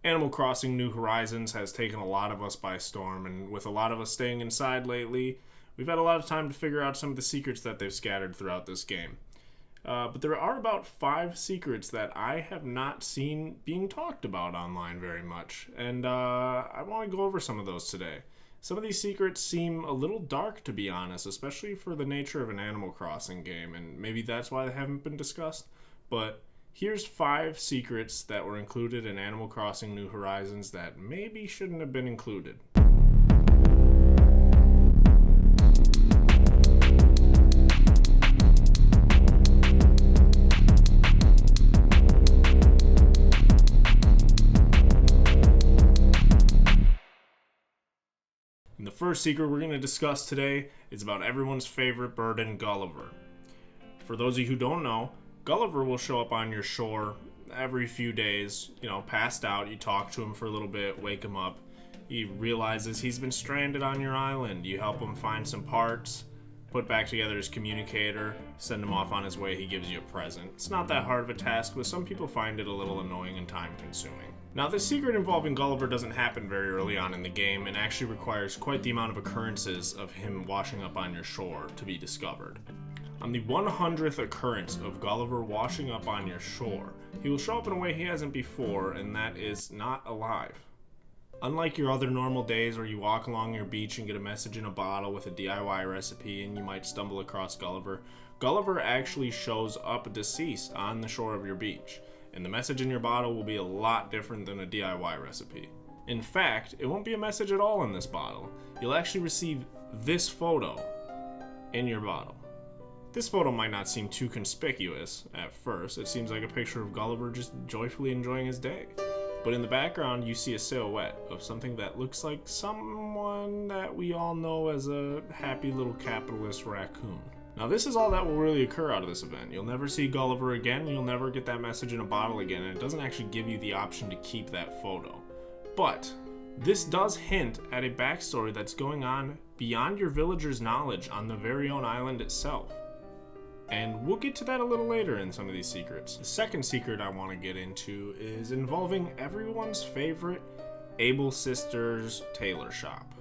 Animal Crossing New Horizons has taken a lot of us by storm, and with a lot of us staying inside lately, we've had a lot of time to figure out some of the secrets that they've scattered throughout this game. But there are about 5 secrets that I have not seen being talked about online very much, and I want to go over some of those today. Some of these secrets seem a little dark, to be honest, especially for the nature of an Animal Crossing game, and maybe that's why they haven't been discussed. But here's 5 secrets that were included in Animal Crossing New Horizons that maybe shouldn't have been included. And the first secret we're going to discuss today is about everyone's favorite burden, Gulliver. For those of you who don't know, Gulliver will show up on your shore every few days, passed out. You talk to him for a little bit, wake him up. He realizes he's been stranded on your island. You help him find some parts, put back together his communicator, send him off on his way. He gives you a present. It's not that hard of a task, but some people find it a little annoying and time-consuming. Now, this secret involving Gulliver doesn't happen very early on in the game and actually requires quite the amount of occurrences of him washing up on your shore to be discovered. On the 100th occurrence of Gulliver washing up on your shore, he will show up in a way he hasn't before, and that is not alive. Unlike your other normal days where you walk along your beach and get a message in a bottle with a DIY recipe and you might stumble across Gulliver, Gulliver actually shows up deceased on the shore of your beach, and the message in your bottle will be a lot different than a DIY recipe. In fact, it won't be a message at all in this bottle. You'll actually receive this photo in your bottle. This photo might not seem too conspicuous at first. It seems like a picture of Gulliver just joyfully enjoying his day. But in the background, you see a silhouette of something that looks like someone that we all know as a happy little capitalist raccoon. Now, this is all that will really occur out of this event. You'll never see Gulliver again, you'll never get that message in a bottle again, and it doesn't actually give you the option to keep that photo. But this does hint at a backstory that's going on beyond your villagers' knowledge on the very own island itself. And we'll get to that a little later in some of these secrets. The second secret I want to get into is involving everyone's favorite Able Sisters tailor shop.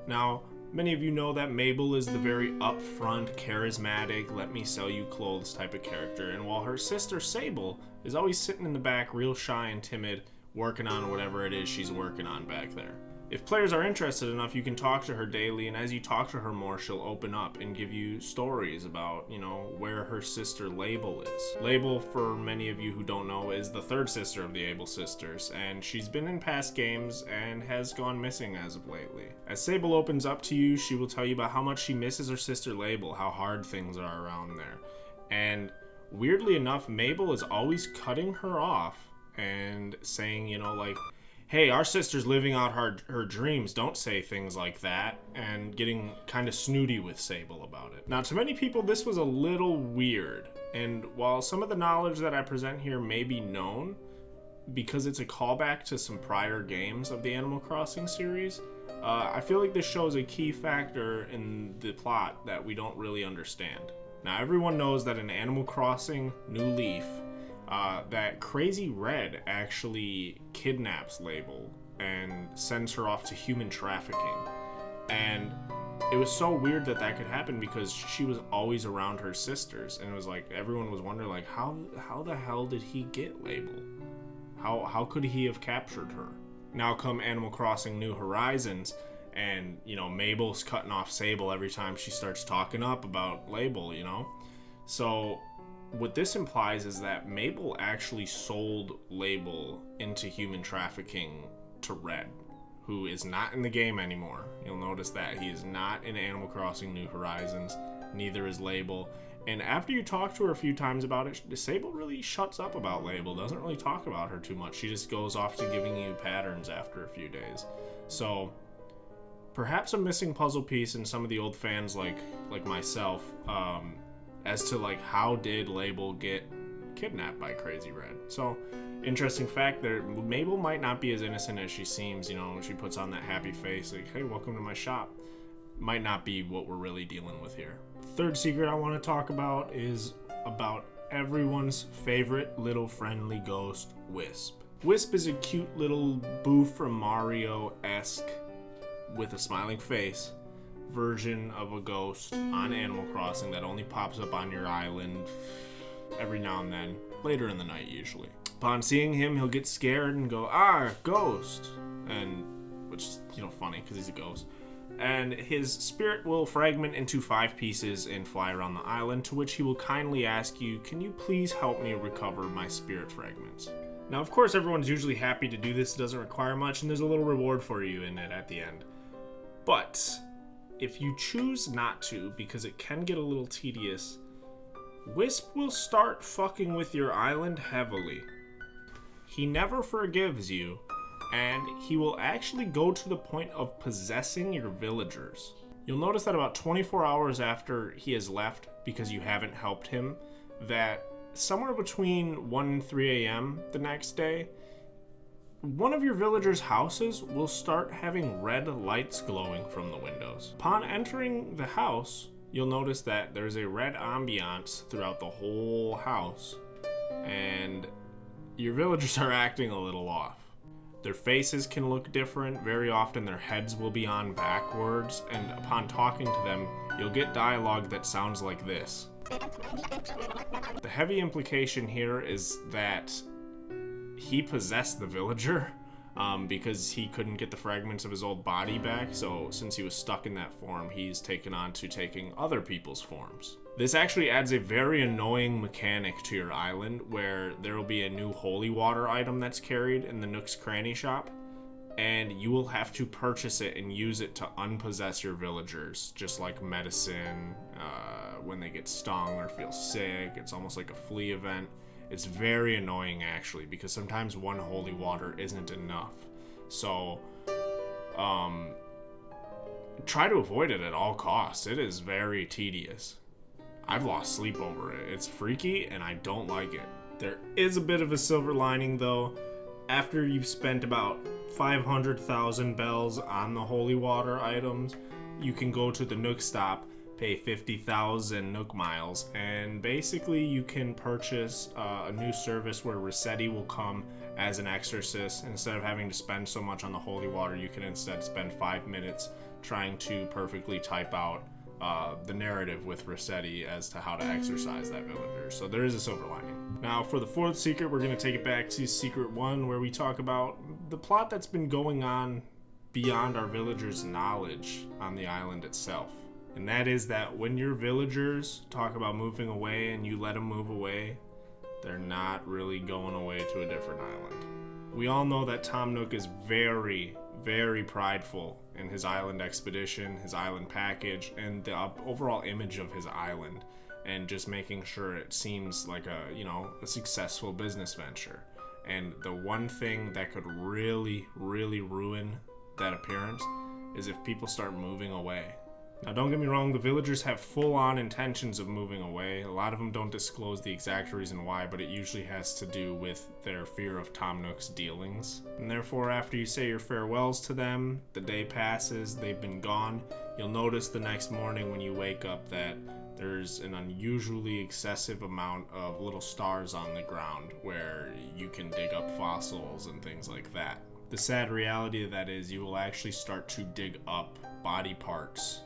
Now, many of you know that Mabel is the very upfront, charismatic, let me sell you clothes type of character, and while her sister Sable is always sitting in the back real shy and timid, working on whatever it is she's working on back there. If players are interested enough, you can talk to her daily, and as you talk to her more, she'll open up and give you stories about, where her sister Label is. Label, for many of you who don't know, is the third sister of the Able Sisters, and she's been in past games and has gone missing as of lately. As Sable opens up to you, she will tell you about how much she misses her sister Label, how hard things are around there. And weirdly enough, Mabel is always cutting her off and saying, hey, our sister's living out her dreams, don't say things like that, and getting kind of snooty with Sable about it. Now, to many people, this was a little weird, and while some of the knowledge that I present here may be known, because it's a callback to some prior games of the Animal Crossing series, I feel like this shows a key factor in the plot that we don't really understand. Now, everyone knows that in Animal Crossing New Leaf, that Crazy Red actually kidnaps Label and sends her off to human trafficking. And it was so weird that could happen because she was always around her sisters, and it was like everyone was wondering how the hell did he get Label? How could he have captured her? Now come Animal Crossing New Horizons, and Mabel's cutting off Sable every time she starts talking up about Label, So what this implies is that Mabel actually sold Label into human trafficking to Red, who is not in the game anymore. You'll notice that he is not in Animal Crossing New Horizons, neither is Label. And after you talk to her a few times about it, Sable really shuts up about Label, doesn't really talk about her too much. She just goes off to giving you patterns after a few days. So perhaps a missing puzzle piece in some of the old fans like myself, as to how did Label get kidnapped by Crazy Red. So, interesting fact there, Mabel might not be as innocent as she seems. She puts on that happy face like, hey, welcome to my shop. Might not be what we're really dealing with here. Third secret I want to talk about is about everyone's favorite little friendly ghost, Wisp. Wisp is a cute little Boo from Mario-esque, with a smiling face, version of a ghost on Animal Crossing that only pops up on your island every now and then, later in the night usually. Upon seeing him, he'll get scared and go, "Ah, ghost," and which is, funny because he's a ghost. And his spirit will fragment into 5 pieces and fly around the island, to which he will kindly ask you, "Can you please help me recover my spirit fragments?" Now, of course, everyone's usually happy to do this. It doesn't require much, and there's a little reward for you in it at the end. But if you choose not to, because it can get a little tedious, Wisp will start fucking with your island heavily. He never forgives you, and he will actually go to the point of possessing your villagers. You'll notice that about 24 hours after he has left, because you haven't helped him, that somewhere between 1 and 3 a.m. the next day, one of your villagers' houses will start having red lights glowing from the windows. Upon entering the house, you'll notice that there's a red ambiance throughout the whole house, and your villagers are acting a little off. Their faces can look different. Very often their heads will be on backwards, and upon talking to them, you'll get dialogue that sounds like this. The heavy implication here is that he possessed the villager because he couldn't get the fragments of his old body back, so since he was stuck in that form, he's taken on to taking other people's forms. This actually adds a very annoying mechanic to your island, where there will be a new holy water item that's carried in the Nook's Cranny shop, and you will have to purchase it and use it to unpossess your villagers, just like medicine, when they get stung or feel sick. It's almost like a flea event. It's very annoying, actually, because sometimes one holy water isn't enough. So, try to avoid it at all costs. It is very tedious. I've lost sleep over it. It's freaky, and I don't like it. There is a bit of a silver lining, though. After you've spent about 500,000 bells on the holy water items, you can go to the Nook stop, pay 50,000 Nook miles, and basically you can purchase a new service where Rossetti will come as an exorcist. Instead of having to spend so much on the holy water, you can instead spend 5 minutes trying to perfectly type out the narrative with Rossetti as to how to exorcise that villager. So there is a silver lining. Now, for the 4th secret, we're going to take it back to Secret 1, where we talk about the plot that's been going on beyond our villagers' knowledge on the island itself. And that is that when your villagers talk about moving away and you let them move away, they're not really going away to a different island. We all know that Tom Nook is very, very prideful in his island expedition, his island package, and the overall image of his island, and just making sure it seems like a successful business venture. And the one thing that could really, really ruin that appearance is if people start moving away. Now, don't get me wrong, the villagers have full-on intentions of moving away. A lot of them don't disclose the exact reason why, but it usually has to do with their fear of Tom Nook's dealings. And therefore, after you say your farewells to them, the day passes, they've been gone. You'll notice the next morning when you wake up that there's an unusually excessive amount of little stars on the ground where you can dig up fossils and things like that. The sad reality of that is you will actually start to dig up body parts,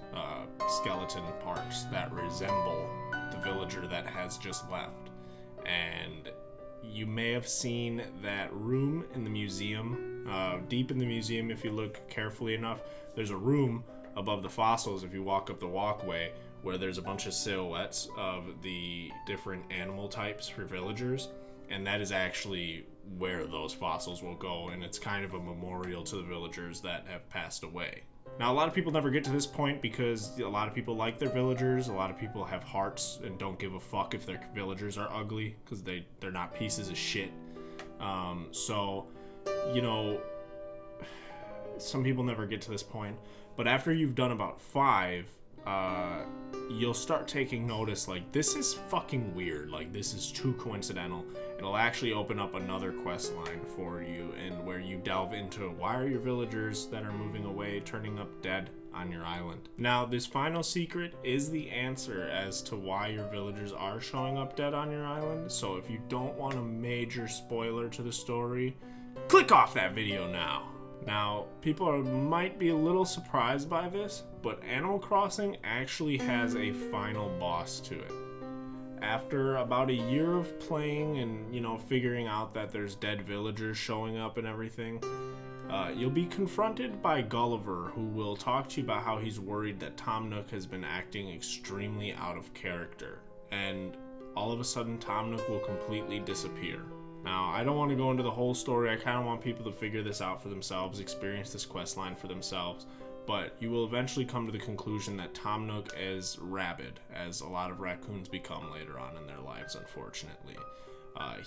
skeleton parts that resemble the villager that has just left. And you may have seen that room in the museum, deep in the museum if you look carefully enough. There's a room above the fossils if you walk up the walkway where there's a bunch of silhouettes of the different animal types for villagers, and that is actually where those fossils will go, and it's kind of a memorial to the villagers that have passed away. Now, a lot of people never get to this point because a lot of people like their villagers. A lot of people have hearts and don't give a fuck if their villagers are ugly because they're not pieces of shit. So, some people never get to this point. But after you've done about 5, you'll start taking notice, like, this is fucking weird. Like, this is too coincidental. It'll actually open up another quest line for you, and where you delve into why are your villagers that are moving away turning up dead on your island. Now, this final secret is the answer as to why your villagers are showing up dead on your island. So if you don't want a major spoiler to the story, click off that video now. Now, might be a little surprised by this, but Animal Crossing actually has a final boss to it. After about a year of playing and, figuring out that there's dead villagers showing up and everything, you'll be confronted by Gulliver, who will talk to you about how he's worried that Tom Nook has been acting extremely out of character. And all of a sudden, Tom Nook will completely disappear. Now, I don't want to go into the whole story. I kind of want people to figure this out for themselves, experience this quest line for themselves. But you will eventually come to the conclusion that Tom Nook is rabid, as a lot of raccoons become later on in their lives, unfortunately.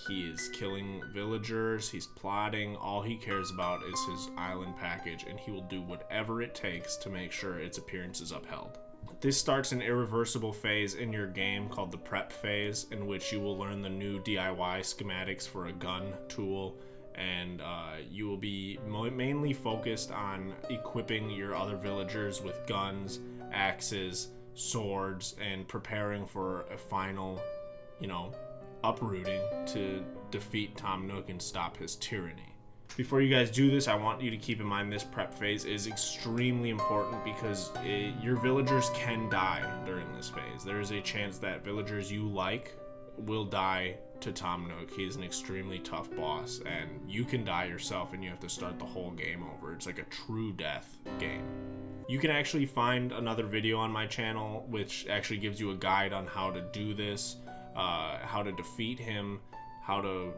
He is killing villagers, he's plotting, all he cares about is his island package, and he will do whatever it takes to make sure its appearance is upheld. This starts an irreversible phase in your game called the prep phase, in which you will learn the new DIY schematics for a gun tool, and you will be mainly focused on equipping your other villagers with guns, axes, swords, and preparing for a final, uprooting to defeat Tom Nook and stop his tyranny. Before you guys do this, I want you to keep in mind this prep phase is extremely important because your villagers can die during this phase. There is a chance that villagers you like will die to Tom Nook. He's an extremely tough boss, and you can die yourself and you have to start the whole game over. It's like a true death game. You can actually find another video on my channel which actually gives you a guide on how to do this, how to defeat him, how to,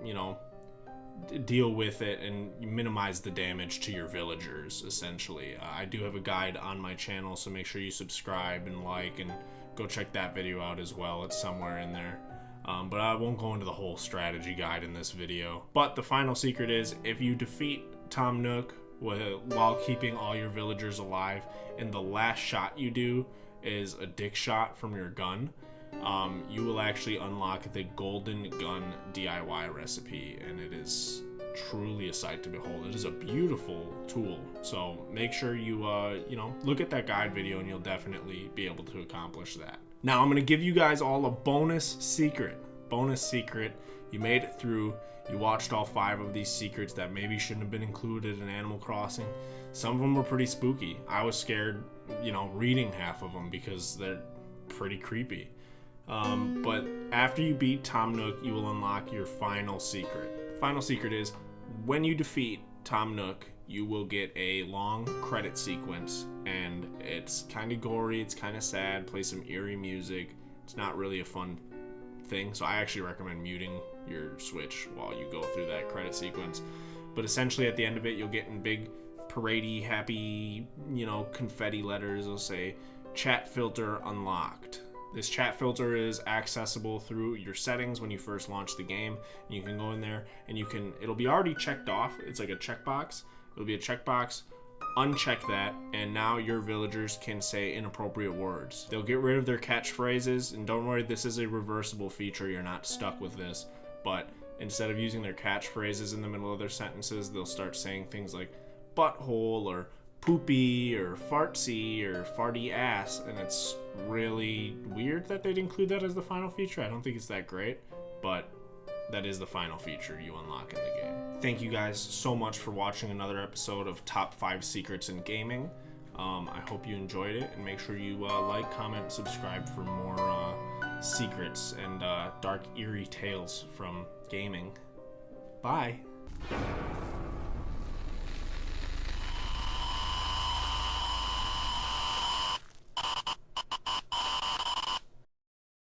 deal with it and minimize the damage to your villagers, essentially. I do have a guide on my channel, so make sure you subscribe and like, and go check that video out as well. It's somewhere in there. But I won't go into the whole strategy guide in this video. But the final secret is, if you defeat Tom Nook while keeping all your villagers alive, and the last shot you do is a dick shot from your gun, you will actually unlock the Golden Gun DIY recipe, and it is truly a sight to behold. It is a beautiful tool, so make sure you look at that guide video and you'll definitely be able to accomplish that. Now I'm going to give you guys all a bonus secret. You made it through. You watched all 5 of these secrets that maybe shouldn't have been included in Animal Crossing. Some of them were pretty spooky. I was scared, reading half of them because they're pretty creepy. But after you beat Tom Nook, you will unlock your final secret. Final secret is, when you defeat Tom Nook, you will get a long credit sequence, and it's kind of gory, it's kind of sad, play some eerie music. It's not really a fun thing, so I actually recommend muting your Switch while you go through that credit sequence. But essentially at the end of it, you'll get in big paradey, happy, confetti letters. It'll say, chat filter unlocked. This chat filter is accessible through your settings when you first launch the game. You can go in there and it'll be already checked off. It's like a checkbox. It'll be a checkbox. Uncheck that, and now your villagers can say inappropriate words. They'll get rid of their catchphrases, and don't worry, this is a reversible feature. You're not stuck with this. But instead of using their catchphrases in the middle of their sentences, they'll start saying things like butthole or poopy or fartsy or farty ass, and it's really weird that they'd include that as the final feature. I don't think it's that great, but that is the final feature you unlock in the game. Thank you guys so much for watching another episode of Top 5 Secrets in Gaming. I hope you enjoyed it, and make sure you like, comment, and subscribe for more secrets and dark, eerie tales from gaming. Bye!